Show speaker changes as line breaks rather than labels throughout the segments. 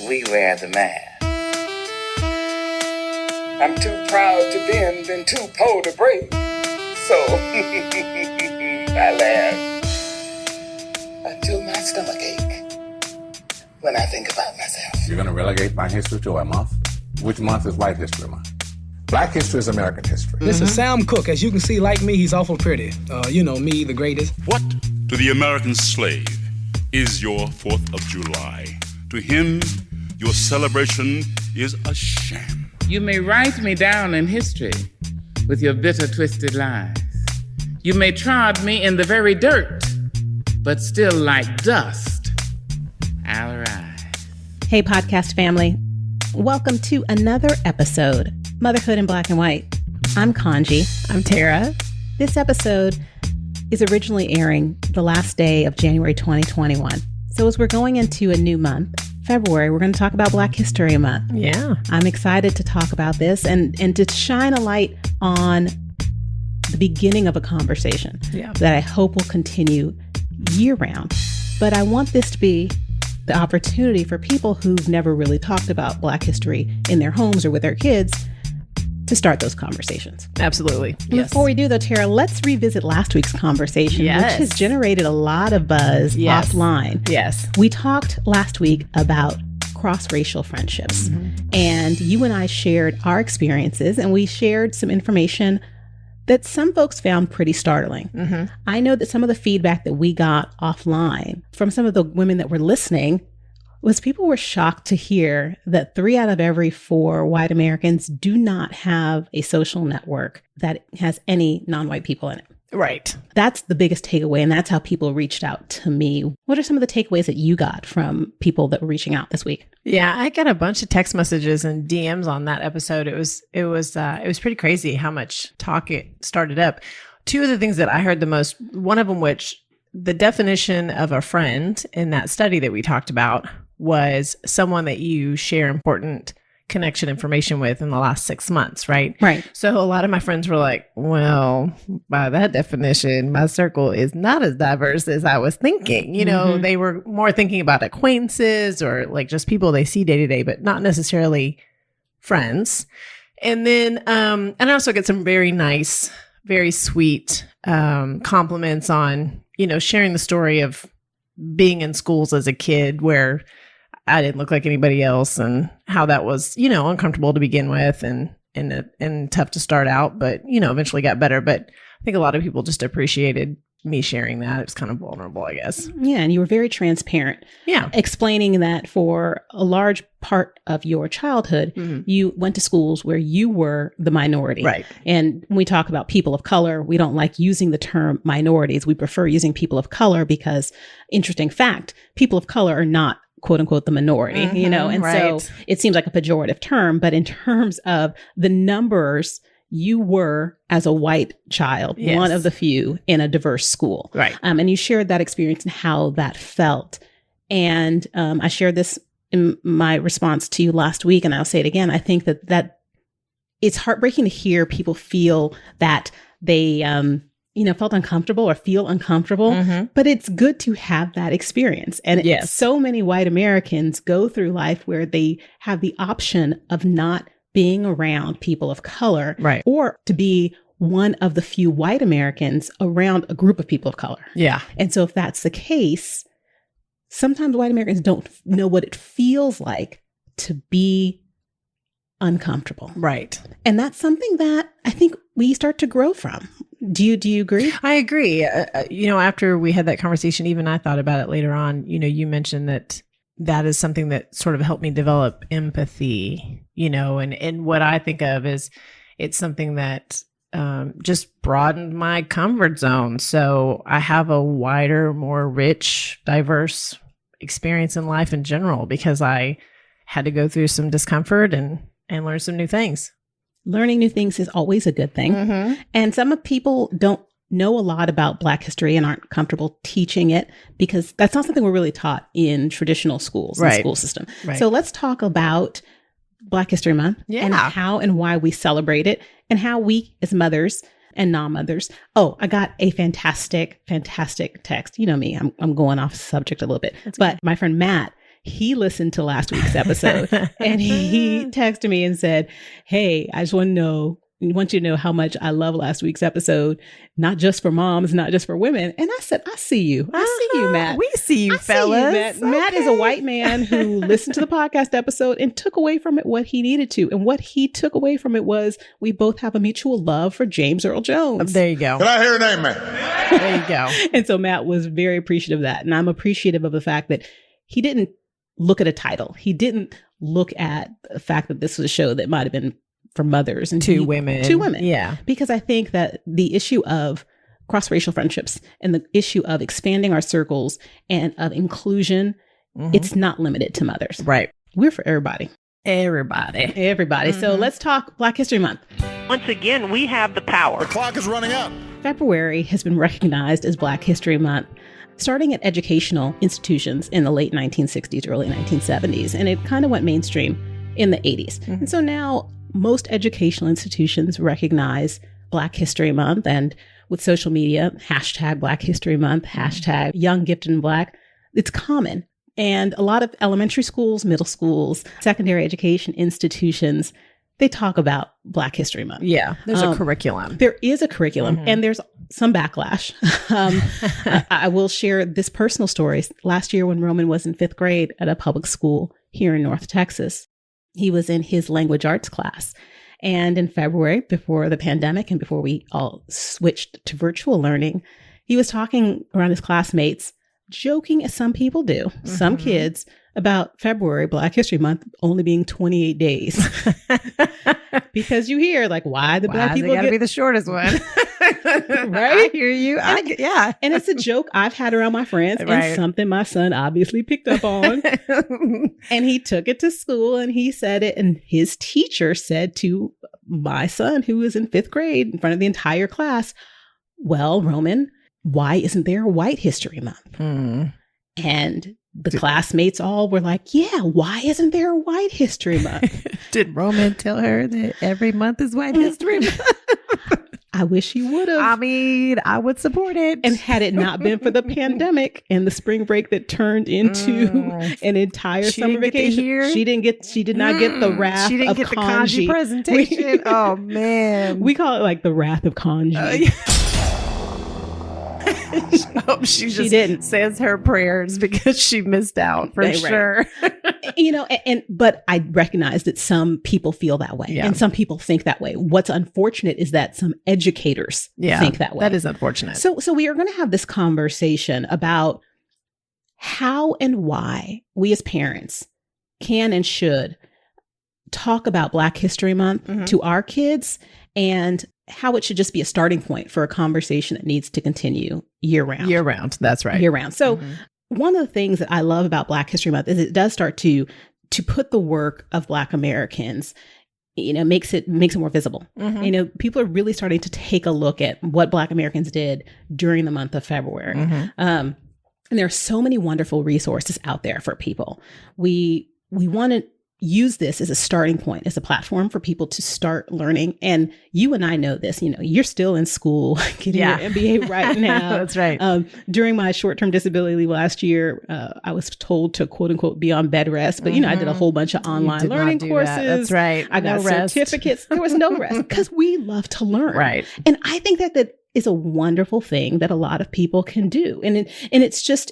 we wear the mask. I'm too proud to bend and too poor to break. So I laugh until my stomach ache when I think about myself.
You're going to relegate Black History to a month? Which month is White History Month? Black history is American history.
This is Sam Cooke. As you can see, like me, he's awful pretty. You know me, the greatest.
What to the American slave is your 4th of July? To him, your celebration is a sham.
You may write me down in history with your bitter, twisted lies. You may trod me in the very dirt, but still like dust, I'll rise.
Hey, podcast family. Welcome to another episode, Motherhood in Black and White. I'm Kanji.
I'm Tara.
This episode is originally airing the last day of January 2021. So as we're going into a new month, February, we're going to talk about Black History Month.
Yeah.
I'm excited to talk about this and to shine a light on the beginning of a conversation that I hope will continue year round. But I want this to be the opportunity for people who've never really talked about Black history in their homes or with their kids to start those conversations.
Absolutely.
Yes. Before we do though, Tara, let's revisit last week's conversation, which has generated a lot of buzz offline.
Yes.
We talked last week about cross-racial friendships, and you and I shared our experiences, and we shared some information that some folks found pretty startling. I know that some of the feedback that we got offline from some of the women that were listening was people were shocked to hear that 3 out of every 4 white Americans do not have a social network that has any non-white people in it.
Right.
That's the biggest takeaway, and that's how people reached out to me. What are some of the takeaways that you got from people that were reaching out this week?
Yeah, I got a bunch of text messages and DMs on that episode. It was pretty crazy how much talk it started up. 2 of the things that I heard the most, one of them which the definition of a friend in that study that we talked about was someone that you share important connection information with in the last 6 months, right?
Right.
So a lot of my friends were like, well, by that definition, my circle is not as diverse as I was thinking. You know, they were more thinking about acquaintances or like just people they see day to day, but not necessarily friends. And then, and I also get some very nice, very sweet compliments on, you know, sharing the story of being in schools as a kid where I didn't look like anybody else and how that was, you know, uncomfortable to begin with and tough to start out, but, you know, eventually got better. But I think a lot of people just appreciated me sharing that. It was kind of vulnerable, I guess.
Yeah. And you were very transparent.
Yeah.
Explaining that for a large part of your childhood, you went to schools where you were the minority.
Right.
And when we talk about people of color, we don't like using the term minorities. We prefer using people of color because, interesting fact, people of color are not quote unquote, the minority, you know? And so it seems like a pejorative term, but in terms of the numbers, you were, as a white child, one of the few in a diverse school.
Right.
And you shared that experience and how that felt. And I shared this in my response to you last week, and I'll say it again. I think that it's heartbreaking to hear people feel that they, felt uncomfortable or feel uncomfortable, but it's good to have that experience. And so many white Americans go through life where they have the option of not being around people of color, or to be one of the few white Americans around a group of people of color.
Yeah.
And so if that's the case, sometimes white Americans don't know what it feels like to be uncomfortable.
Right.
And that's something that I think we start to grow from. Do you agree?
I agree. After we had that conversation, even I thought about it later on. You know, you mentioned that is something that sort of helped me develop empathy, you know, and what I think of is it's something that just broadened my comfort zone. So I have a wider, more rich, diverse experience in life in general because I had to go through some discomfort and learn some new things.
Learning new things is always a good thing. And some people don't know a lot about Black history and aren't comfortable teaching it because that's not something we're really taught in traditional schools, in the school system. So let's talk about Black History Month and how and why we celebrate it and how we as mothers and non-mothers. Oh, I got a fantastic text. You know me, I'm going off subject a little bit, but my friend Matt he listened to last week's episode and he texted me and said, "Hey, I just want you to know how much I love last week's episode, not just for moms, not just for women." And I said, "I see you. I see you, Matt.
We see you,
I see you,
fellas.
Matt." Matt is a white man who listened to the podcast episode and took away from it what he needed to. And what he took away from it was we both have a mutual love for James Earl Jones.
There you go.
Can I hear an amen?
There you go.
And so Matt was very appreciative of that. And I'm appreciative of the fact that he didn't look at a title. He didn't look at the fact that this was a show that might have been for mothers and
Two women. Yeah.
Because I think that the issue of cross-racial friendships and the issue of expanding our circles and of inclusion, it's not limited to mothers.
Right.
We're for everybody.
Everybody.
So let's talk Black History Month.
Once again, we have the power.
The clock is running out.
February has been recognized as Black History Month, starting at educational institutions in the late 1960s, early 1970s, and it kind of went mainstream in the 80s. And so now most educational institutions recognize Black History Month, and with social media, hashtag Black History Month, hashtag Young, Gifted, and Black, it's common. And a lot of elementary schools, middle schools, secondary education institutions, they talk about Black History Month.
Yeah. There's a curriculum.
There is a curriculum, and there's some backlash. I will share this personal story. Last year when Roman was in 5th grade at a public school here in North Texas, he was in his language arts class. And in February, before the pandemic and before we all switched to virtual learning, he was talking around his classmates, joking as some people do, some kids, about February, Black History Month, only being 28 days. Because you hear, like, why the Black people
gotta be the shordest one.
Right?
I hear you. Yeah.
And it's a joke I've had around my friends and something my son obviously picked up on. And he took it to school and he said it. And his teacher said to my son, who was in 5th grade, in front of the entire class, "Well, Roman, why isn't there a White History Month?" And the classmates all were like, "Yeah, why isn't there a White History Month?"
Did Roman tell her that every month is White History Month?
I wish he would have.
I mean, I would support it.
And had it not been for the pandemic and the spring break that turned into an entire summer vacation, she did not get the wrath
She didn't
of
get the
kanji
kanji presentation. Oh, man.
We call it like the wrath of kanji.
I hope she didn't says her prayers because she missed out for sure.
But I recognize that some people feel that way and some people think that way. What's unfortunate is that some educators think that way.
That is unfortunate.
So we are going to have this conversation about how and why we as parents can and should talk about Black History Month to our kids, and how it should just be a starting point for a conversation that needs to continue year round.
Year round. That's right.
Year round. So one of the things that I love about Black History Month is it does start to put the work of Black Americans, makes it more visible. People are really starting to take a look at what Black Americans did during the month of February. And there are so many wonderful resources out there for people. We want to use this as a starting point, as a platform for people to start learning. And you and I know this, you're still in school getting your MBA right now.
That's right.
During my short-term disability leave last year, I was told to quote unquote be on bed rest, but I did a whole bunch of online learning courses.
That's right.
I got certificates. There was no rest because we love to learn.
Right.
And I think that is a wonderful thing that a lot of people can do. And it's just,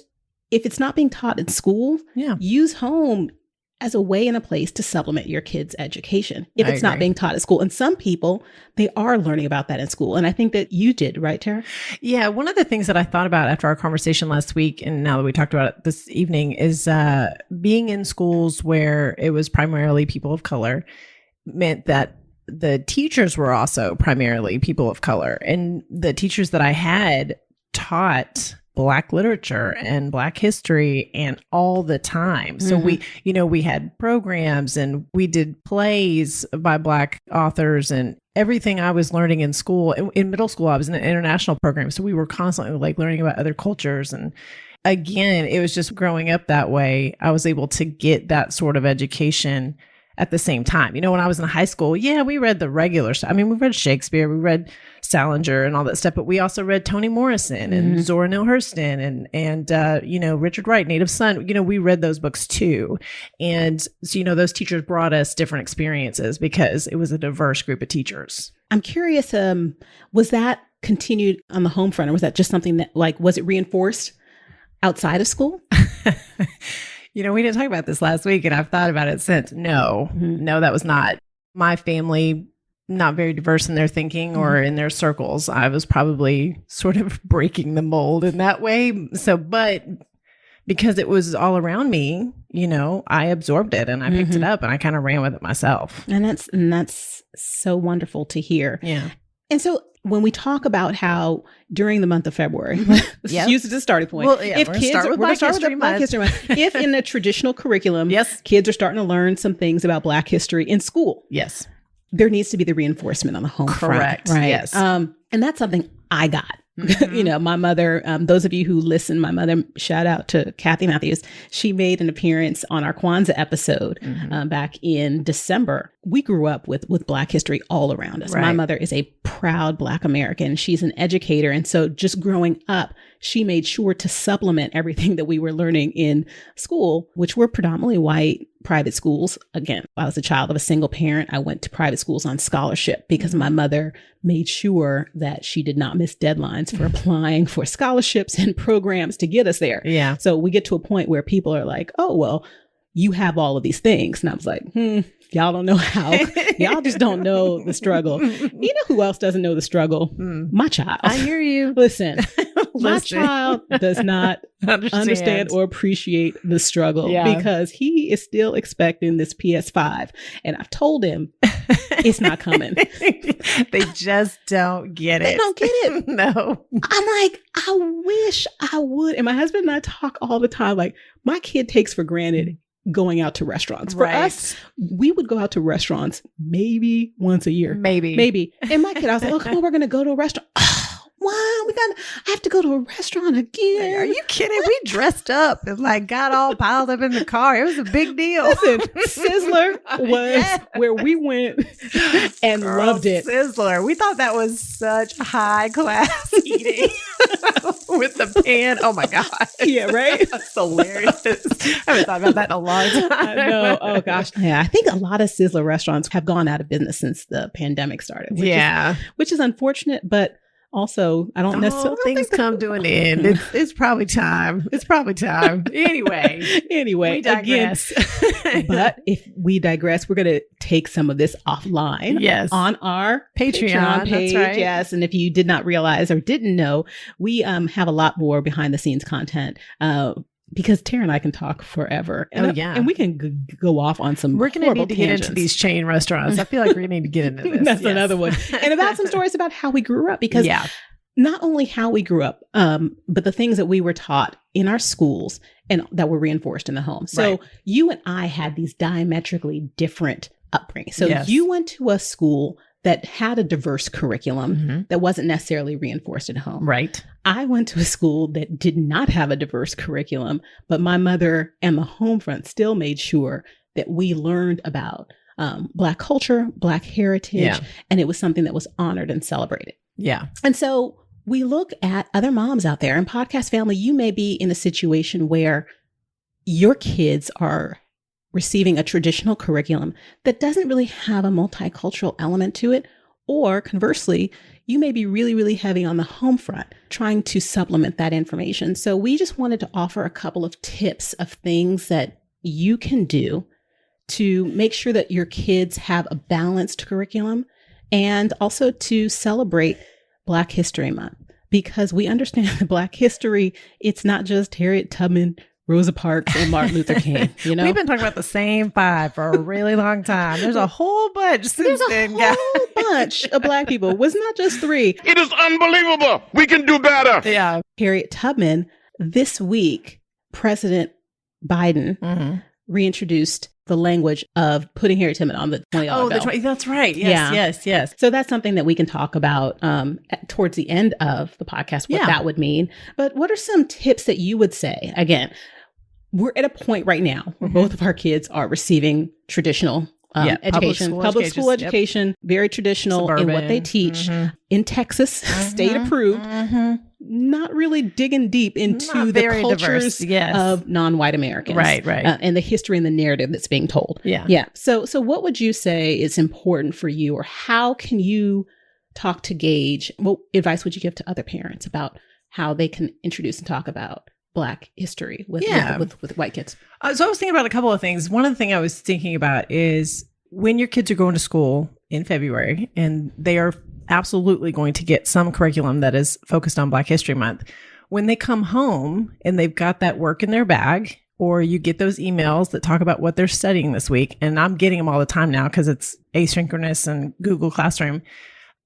if it's not being taught in school, use home as a way and a place to supplement your kids' education if it's not being taught at school. And some people, they are learning about that in school. And I think that you did, right, Tara?
Yeah. One of the things that I thought about after our conversation last week, and now that we talked about it this evening, is being in schools where it was primarily people of color meant that the teachers were also primarily people of color. And the teachers that I had taught Black literature and Black history and all the time. So we had programs and we did plays by Black authors, and everything I was learning in school. In middle school, I was in an international program. So we were constantly learning about other cultures. And again, it was just growing up that way. I was able to get that sort of education at the same time. You know, when I was in high school, yeah, we read the regular stuff. I mean, we read Shakespeare, we read Salinger and all that stuff, but we also read Toni Morrison and Zora Neale Hurston and you know, Richard Wright, Native Son. You know, we read those books too. And so, you know, those teachers brought us different experiences because it was a diverse group of teachers.
I'm curious, was that continued on the home front, or was that just something that, like, was it reinforced outside of school?
You know, we didn't talk about this last week, and I've thought about it since. No, that was not. My family, not very diverse in their thinking or in their circles. I was probably sort of breaking the mold in that way. So, but because it was all around me, you know, I absorbed it and I picked it up and I kind of ran with it myself.
And that's so wonderful to hear.
Yeah.
And so when we talk about how during the month of February, let's use it as a starting point.
Well, yeah,
if
we're
kids,
start with
we're gonna
Black
start with
History
Black
Month.
History Month. If in the traditional curriculum,
Yes.
kids are starting to learn some things about Black history in school,
Yes.
there needs to be the reinforcement on the home
Correct.
front, right?
Yes.
And that's something I got. You know, my mother, those of you who listen, my mother, shout out to Kathy Matthews. She made an appearance on our Kwanzaa episode back in December. We grew up with Black history all around us.
Right.
My mother is a proud Black American. She's an educator. And so just growing up, she made sure to supplement everything that we were learning in school, which were predominantly white private schools. Again, I was a child of a single parent. I went to private schools on scholarship because my mother made sure that she did not miss deadlines for applying for scholarships and programs to get us there.
Yeah.
So we get to a point where people are like, oh, well, you have all of these things. And I was like, y'all don't know how. Y'all just don't know the struggle. You know who else doesn't know the struggle? My child.
I hear you.
Listen, my
Listen.
child does not understand or appreciate the struggle because he is still expecting this PS5. And I've told him it's not coming.
They just don't get it.
They don't get it.
No.
I'm like, I wish I would. And my husband and I talk all the time. Like, my kid takes for granted going out to restaurants. For us, we would go out to restaurants maybe once a year. Maybe. And my kid, I was like, oh, come on, we're going to go to a restaurant. Wow, I have to go to a restaurant again.
Are you kidding? We dressed up and like got all piled up in the car. It was a big deal.
Listen, Sizzler was where we went and loved it.
Sizzler. We thought that was such high class eating with the pan. Oh my God.
Yeah, right?
That's hilarious. I haven't thought about that in a long time.
I know. Oh gosh. Yeah. I think a lot of Sizzler restaurants have gone out of business since the pandemic started. Which is unfortunate, but also, I don't necessarily
things come to an end. It's probably time. It's probably time. Anyway,
we digress. Again, but if we digress, we're going to take some of this offline.
Yes,
on our
Patreon
page.
That's right.
Yes, and if you did not realize or didn't know, we have a lot more behind the scenes content. Because Tara and I can talk forever. And, and we can go off on some.
We're going to need to get into these chain restaurants. I feel like we need to get into this.
That's another one. And about some stories about how we grew up. Because not only how we grew up, but the things that we were taught in our schools and that were reinforced in the home. So you and I had these diametrically different upbringings. So you went to a school that had a diverse curriculum that wasn't necessarily reinforced at home.
Right.
I went to a school that did not have a diverse curriculum, but my mother and the home front still made sure that we learned about Black culture, Black heritage, and it was something that was honored and celebrated.
Yeah.
And so we look at other moms out there, and podcast family, you may be in a situation where your kids are receiving a traditional curriculum that doesn't really have a multicultural element to it. Or conversely, you may be really, really heavy on the home front trying to supplement that information. So we just wanted to offer a couple of tips of things that you can do to make sure that your kids have a balanced curriculum and also to celebrate Black History Month. Because we understand that Black history, it's not just Harriet Tubman, Rosa Parks, and Martin Luther King. You know,
we've been talking about the same five for a really long time. There's a whole bunch since then.
There's a whole bunch of Black people. It was not just three.
It is unbelievable. We can do better.
Yeah.
Harriet Tubman. This week, President Biden reintroduced the language of putting Harriet Tubman on the $20 bill.
That's right. Yes.
So that's something that we can talk about towards the end of the podcast, what that would mean. But what are some tips that you would say? Again, we're at a point right now where both of our kids are receiving traditional education, public school education, very traditional in what they teach. In Texas, state approved, not really digging deep into the cultures of non-white Americans,
right,
and the history and the narrative that's being told. Yeah. So what would you say is important for you, or how can you talk to Gage? What advice would you give to other parents about how they can introduce and talk about Black history with white kids?
So I was thinking about a couple of things. One of the things I was thinking about is when your kids are going to school in February, and they are absolutely going to get some curriculum that is focused on Black History Month. When they come home and they've got that work in their bag, or you get those emails that talk about what they're studying this week, and I'm getting them all the time now because it's asynchronous and Google Classroom.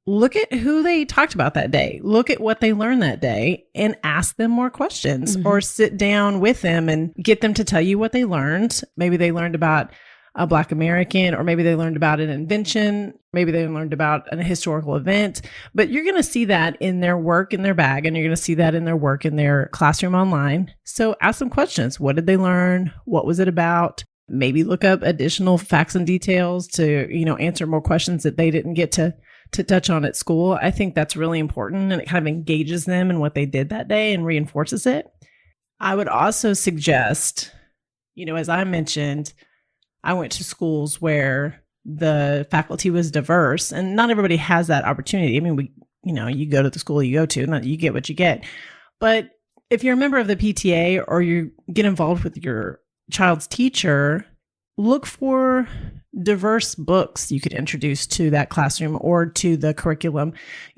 Look at who they talked about that day. Look at what they learned that day and ask them more questions, or sit down with them and get them to tell you what they learned. Maybe they learned about a Black American, or maybe they learned about an invention. Maybe they learned about a historical event, but you're going to see that in their work in their bag, and you're going to see that in their work in their classroom online. So ask them questions. What did they learn? What was it about? Maybe look up additional facts and details to, answer more questions that they didn't get to touch on at school. I think that's really important, and it kind of engages them in what they did that day and reinforces it. I would also suggest, as I mentioned, I went to schools where the faculty was diverse, and not everybody has that opportunity. I mean, you go to the school you go to, and you get what you get. But if you're a member of the PTA, or you get involved with your child's teacher, look for diverse books you could introduce to that classroom or to the curriculum.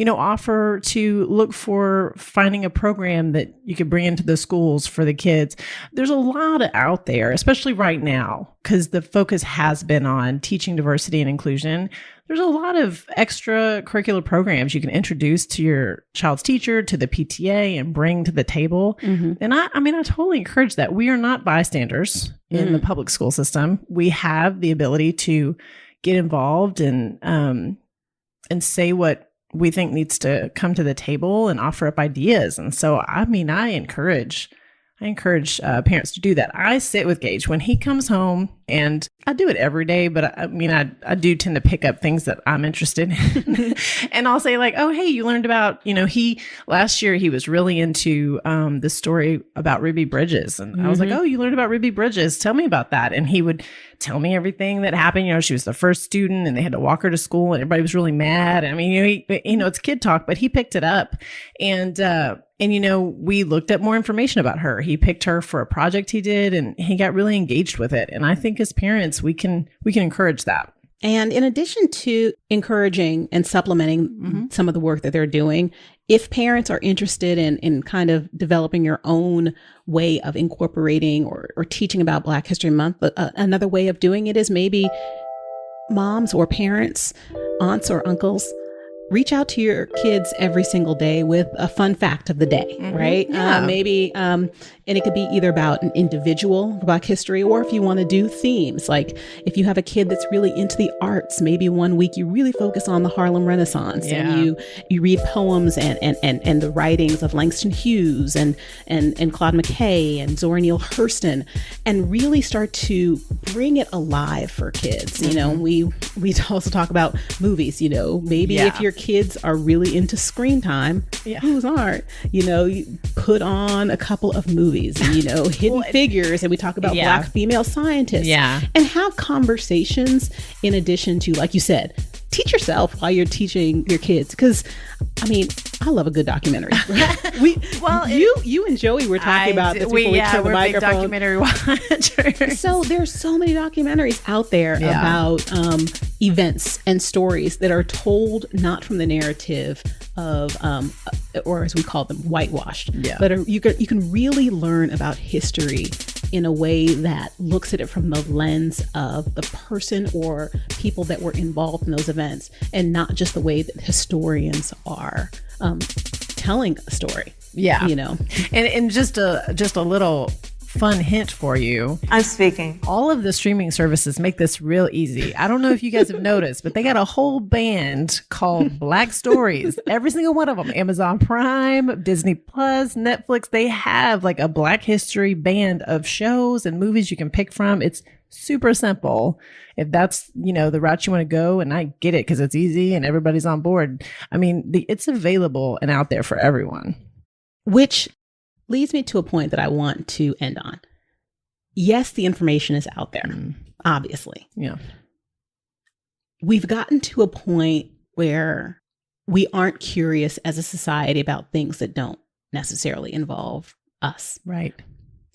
Offer to look for finding a program that you could bring into the schools for the kids. There's a lot out there, especially right now, because the focus has been on teaching diversity and inclusion. There's a lot of extracurricular programs you can introduce to your child's teacher, to the PTA, and bring to the table. And I totally encourage that. We are not bystanders in the public school system. We have the ability to get involved and say what we think needs to come to the table and offer up ideas. And so, I encourage parents to do that. I sit with Gage when he comes home, and I do it every day, but I do tend to pick up things that I'm interested in. And I'll say, like, oh, hey, you learned about, last year he was really into the story about Ruby Bridges. And I was like, oh, you learned about Ruby Bridges. Tell me about that. And he would tell me everything that happened. She was the first student, and they had to walk her to school, and everybody was really mad. It's kid talk, but he picked it up. And we looked at more information about her. He picked her for a project he did, and he got really engaged with it. And I think as parents, we can encourage that.
And in addition to encouraging and supplementing some of the work that they're doing, if parents are interested in kind of developing your own way of incorporating or teaching about Black History Month, another way of doing it is maybe moms or parents, aunts or uncles, reach out to your kids every single day with a fun fact of the day, right? Yeah. And it could be either about an individual Black history, or if you want to do themes, like if you have a kid that's really into the arts, maybe one week you really focus on the Harlem Renaissance, and you read poems and the writings of Langston Hughes and Claude McKay and Zora Neale Hurston, and really start to bring it alive for kids. We also talk about movies. Maybe if your kids are really into screen time, whose aren't? You put on a couple of movies, Hidden Figures, and we talk about Black female scientists, and have conversations in addition to, like you said, teach yourself while you're teaching your kids. Because I love a good documentary. You and Joey were talking about this before we turned the microphone.
Big documentary watchers.
So there's so many documentaries out there about events and stories that are told not from the narrative of, or as we call them, whitewashed. But you can really learn about history in a way that looks at it from the lens of the person or people that were involved in those events, and not just the way that historians are telling a story.
And just a little fun hint for you.
I'm speaking.
All of the streaming services make this real easy. I don't know if you guys have noticed, but they got a whole band called Black Stories. Every single one of them. Amazon Prime, Disney Plus, Netflix. They have like a Black history band of shows and movies you can pick from. It's super simple. If that's, the route you want to go, and I get it because it's easy and everybody's on board. I mean, it's available and out there for everyone.
Which leads me to a point that I want to end on. Yes, the information is out there, obviously.
Yeah.
We've gotten to a point where we aren't curious as a society about things that don't necessarily involve us.
Right.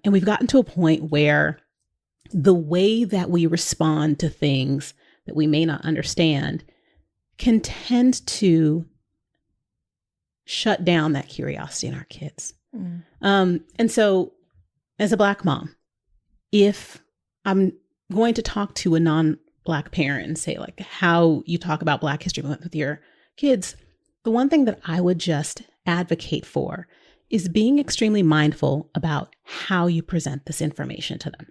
And we've gotten to a point where the way that we respond to things that we may not understand can tend to shut down that curiosity in our kids. And so as a Black mom, if I'm going to talk to a non-Black parent and say like how you talk about Black History Month with your kids, the one thing that I would just advocate for is being extremely mindful about how you present this information to them.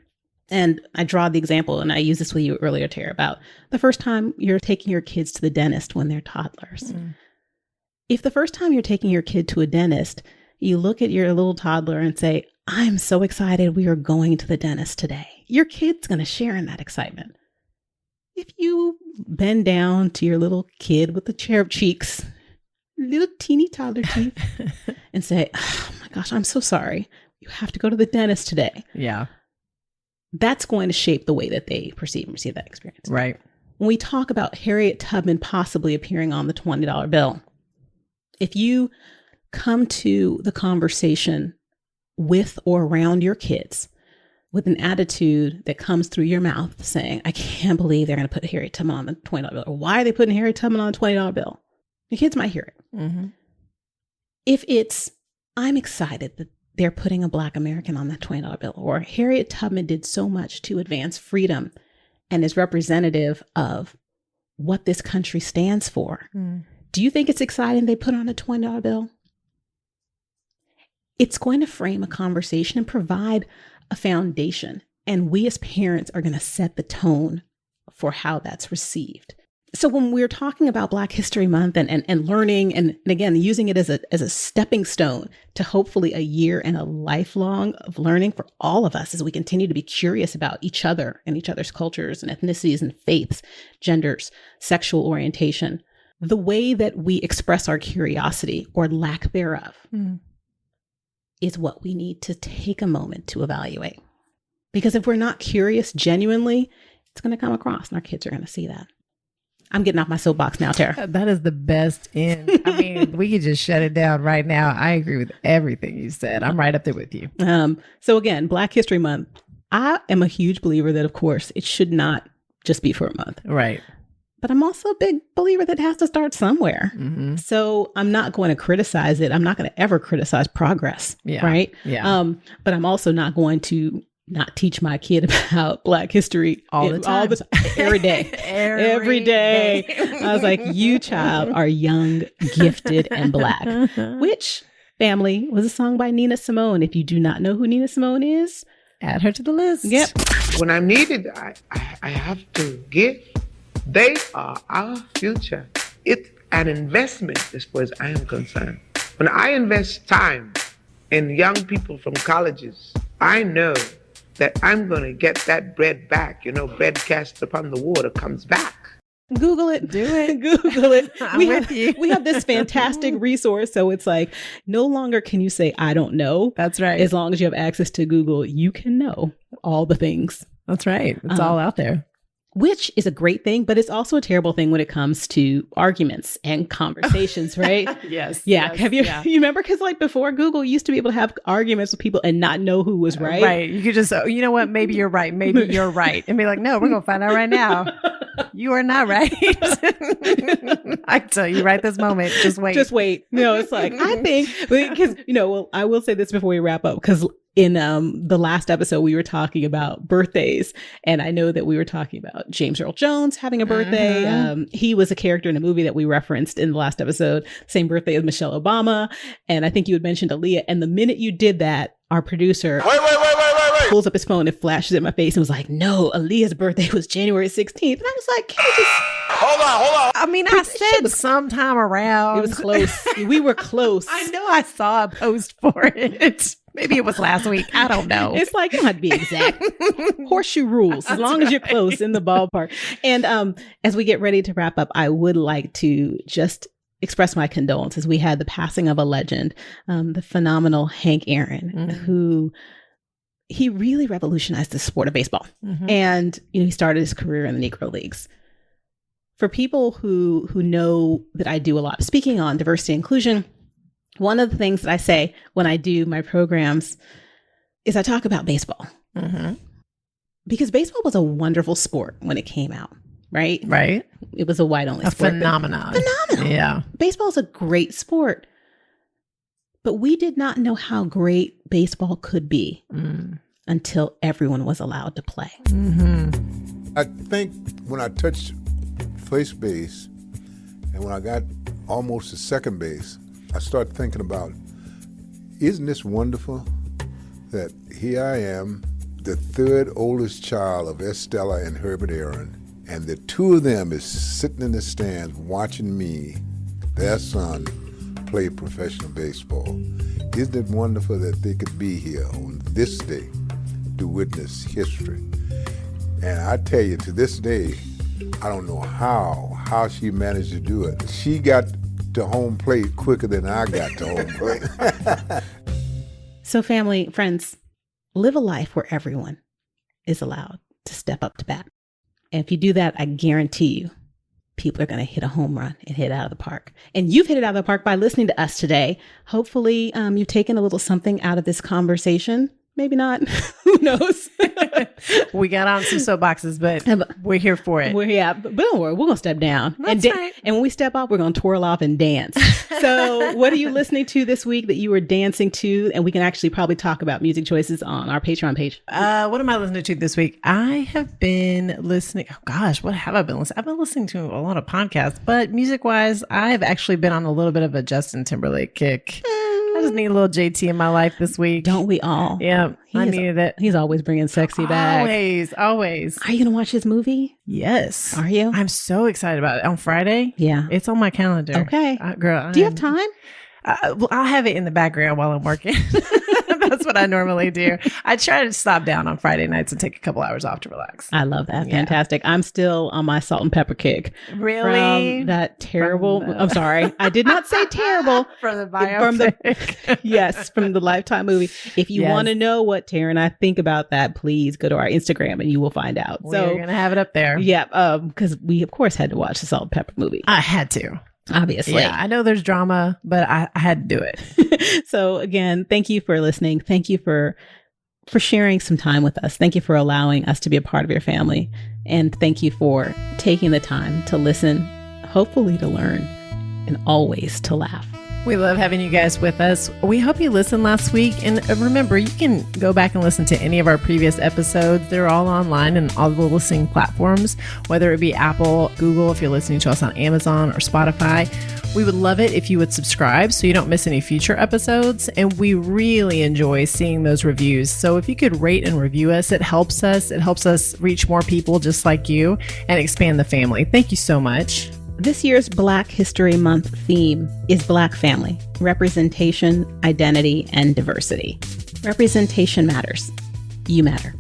And I draw the example, and I used this with you earlier, Tara, about the first time you're taking your kids to the dentist when they're toddlers. If the first time you're taking your kid to a dentist, you look at your little toddler and say, I'm so excited we are going to the dentist today. Your kid's going to share in that excitement. If you bend down to your little kid with the cherub cheeks, little teeny toddler teeth, and say, oh my gosh, I'm so sorry. You have to go to the dentist today.
Yeah.
That's going to shape the way that they perceive and receive that experience.
Right.
When we talk about Harriet Tubman possibly appearing on the $20 bill, if you come to the conversation with or around your kids with an attitude that comes through your mouth saying, I can't believe they're going to put Harriet Tubman on the $20 bill, or why are they putting Harriet Tubman on the $20 bill? Your kids might hear it. If it's, I'm excited that they're putting a Black American on that $20 bill, or Harriet Tubman did so much to advance freedom and is representative of what this country stands for. Do you think it's exciting they put on a $20 bill? It's going to frame a conversation and provide a foundation. And we as parents are going to set the tone for how that's received. So when we're talking about Black History Month and learning and again, using it as a stepping stone to hopefully a year and a lifelong of learning for all of us as we continue to be curious about each other and each other's cultures and ethnicities and faiths, genders, sexual orientation, the way that we express our curiosity or lack thereof is what we need to take a moment to evaluate. Because if we're not curious genuinely, it's going to come across and our kids are going to see that. I'm getting off my soapbox now, Tara.
That is the best end. I mean, we could just shut it down right now. I agree with everything you said. I'm right up there with you.
So again, Black History Month, I am a huge believer that, of course, it should not just be for a month.
Right.
But I'm also a big believer that it has to start somewhere. So I'm not going to criticize it. I'm not going to ever criticize progress.
Yeah.
Right.
Yeah.
But I'm also not going to not teach my kid about Black history
all the time,
every day, every day. I was like, you child are young, gifted, and Black. Which family was a song by Nina Simone. If you do not know who Nina Simone is,
add her to the list.
Yep.
When I'm needed, I have to give. They are our future. It's an investment as far as I am concerned. When I invest time in young people from colleges, I know that I'm going to get that bread back. You know, bread cast upon the water comes back.
Google it. Do it. Google it. We have this fantastic resource. So it's like, no longer can you say, I don't know.
That's right.
As long as you have access to Google, you can know all the things.
That's right. It's all out there.
Which is a great thing, but it's also a terrible thing when it comes to arguments and conversations, right?
Yes.
Yeah.
Yes,
Have you,
yeah.
you remember? Because like before Google, you used to be able to have arguments with people and not know who was right.
Right. You could just, you know what? Maybe you're right. Maybe you're right. And be like, no, we're going to find out right now. You are not right. I tell you right this moment. Just wait.
Just wait. No, it's like, I think, because, well, I will say this before we wrap up, because in the last episode, we were talking about birthdays. And I know that we were talking about James Earl Jones having a birthday. He was a character in a movie that we referenced in the last episode, same birthday as Michelle Obama. And I think you had mentioned Aaliyah. And the minute you did that, our producer pulls up his phone and flashes at my face and was like, no, Aaliyah's birthday was January 16th. And I was like, can you just...
Hold on.
I mean, I said sometime around.
It was close. We were close.
I know I saw a post for it. Maybe it was last week. I don't know.
It's like, you don't have to be exact. Horseshoe rules, as long as you're close in the ballpark. And as we get ready to wrap up, I would like to just express my condolences. We had the passing of a legend, the phenomenal Hank Aaron, who he really revolutionized the sport of baseball. And, he started his career in the Negro Leagues. For people who know that I do a lot of speaking on diversity and inclusion, one of the things that I say when I do my programs is I talk about baseball. Because baseball was a wonderful sport when it came out, right?
Right.
It was a white-only sport.
Phenomenon.
Phenomenal.
Yeah.
Baseball is a great sport. But we did not know how great baseball could be until everyone was allowed to play.
I think when I touched first base and when I got almost to second base, I started thinking about, isn't this wonderful that here I am, the third oldest child of Estella and Herbert Aaron, and the two of them is sitting in the stands watching me, their son, play professional baseball. Isn't it wonderful that they could be here on this day to witness history? And I tell you, to this day, I don't know how she managed to do it. She got to home plate quicker than I got to home plate.
So family, friends, live a life where everyone is allowed to step up to bat. And if you do that, I guarantee you, people are going to hit a home run and hit it out of the park. And you've hit it out of the park by listening to us today. Hopefully, you've taken a little something out of this conversation. Maybe not. Who knows?
We got on some soapboxes, but we're here for it.
But don't worry, we're going to step down.
That's right.
And when we step off, we're going to twirl off and dance. So what are you listening to this week that you were dancing to? And we can actually probably talk about music choices on our Patreon page.
What am I listening to this week? I have been listening. Oh gosh, what have I been listening? I've been listening to a lot of podcasts, but music-wise, I've actually been on a little bit of a Justin Timberlake kick. I just need a little JT in my life this week.
Don't we all?
Yeah, I needed it.
He's always bringing sexy back.
Always.
Are you going to watch his movie?
Yes.
Are you?
I'm so excited about it. On Friday?
Yeah.
It's on my calendar.
Okay.
Girl,
do you have time?
Well, I'll have it in the background while I'm working. That's what I normally do. I try to stop down on Friday nights and take a couple hours off to relax.
I love that.
Yeah.
Fantastic. I'm still on my salt and pepper kick.
Really?
From that terrible. I'm sorry. I did not say terrible.
From the biopic.
Yes, from the Lifetime movie. If you want to know what Tara and I think about that, please go to our Instagram and you will find out.
We're going to have it up there.
Yeah. Because we, of course, had to watch the salt and pepper movie.
I had to.
Obviously.
Yeah, I know there's drama, but I had to do it.
So again, thank you for listening. Thank you for sharing some time with us. Thank you for allowing us to be a part of your family. And thank you for taking the time to listen, hopefully to learn, and always to laugh.
We love having you guys with us. We hope you listened last week. And remember, you can go back and listen to any of our previous episodes. They're all online and all the listening platforms, whether it be Apple, Google, if you're listening to us on Amazon or Spotify. We would love it if you would subscribe so you don't miss any future episodes. And we really enjoy seeing those reviews. So if you could rate and review us, it helps us. It helps us reach more people just like you and expand the family. Thank you so much.
This year's Black History Month theme is Black family, representation, identity, and diversity. Representation matters. You matter.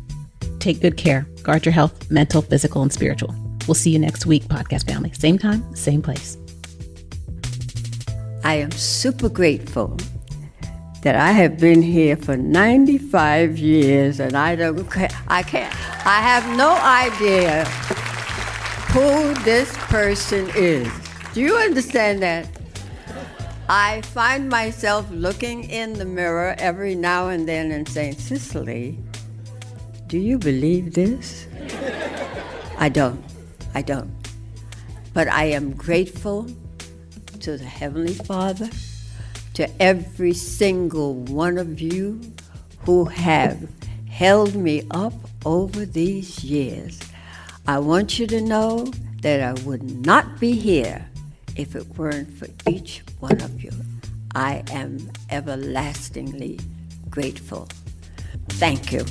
Take good care. Guard your health, mental, physical, and spiritual. We'll see you next week, podcast family. Same time, same place.
I am super grateful that I have been here for 95 years and I have no idea who this person is. Do you understand that? I find myself looking in the mirror every now and then and saying, Cicely, do you believe this? I don't. But I am grateful to the Heavenly Father, to every single one of you who have held me up over these years. I want you to know that I would not be here if it weren't for each one of you. I am everlastingly grateful. Thank you.